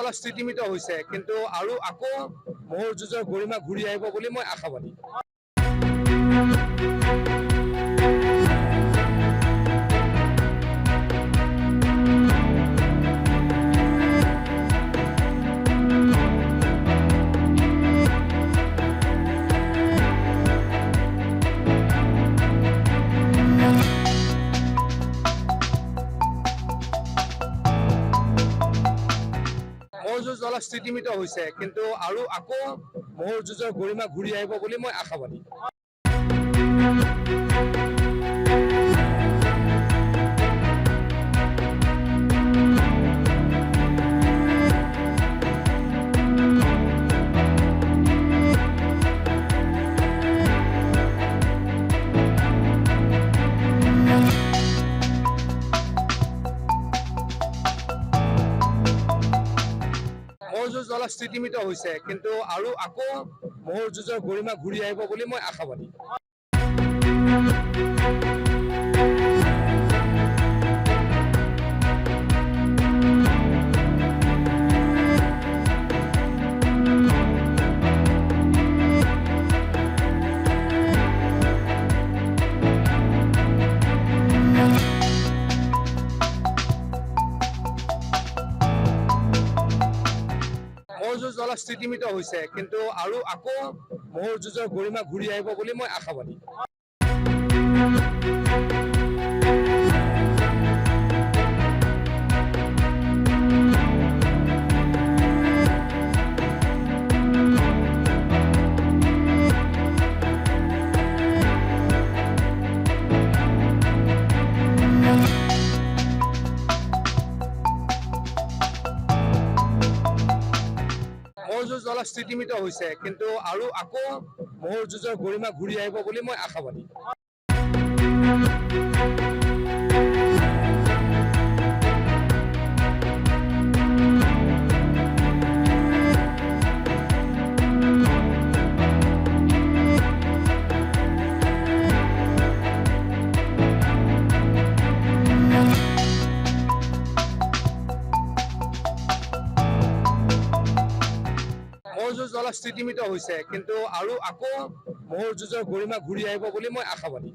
জ্বলা স্থিতিমিত হৈছে, কিন্তু আৰু আকৌ মহৰ যুঁজৰ গৰিমা ঘূৰি আহিব বুলি মই আশাবাদী। মহৰ যুঁজ জ্বলা স্থিতিমিত হৈছে, কিন্তু আৰু আকৌ মহৰ যুঁজৰ গৰিমা ঘূৰি আহিব বুলি মই আশাবাদী। মহৰ যুঁজ জ্বলা স্থিতিমিত হৈছে, কিন্তু আৰু আকৌ মহৰ যুঁজৰ গৰিমা ঘূৰি আহিব বুলি মই আশাবাদী। মহৰ যুঁজ জ্বলা স্থিতিমিত হৈছে, কিন্তু আৰু আকৌ মহৰ যুঁজৰ গৰিমা ঘূৰি আহিব বুলি মই আশাবাদী। মহৰ যুঁজ জ্বলা স্থিতিমিত হৈছে, কিন্তু আৰু আকৌ মহৰ যুঁজৰ গৰিমা ঘূৰি আহিব বুলি মই আশাবাদী। মহৰ যুঁজ জ্বলা স্থিতিমিত হৈছে, কিন্তু আৰু আকৌ মহৰ যুঁজৰ গৰিমা ঘূৰি আহিব বুলি মই আশাবাদী।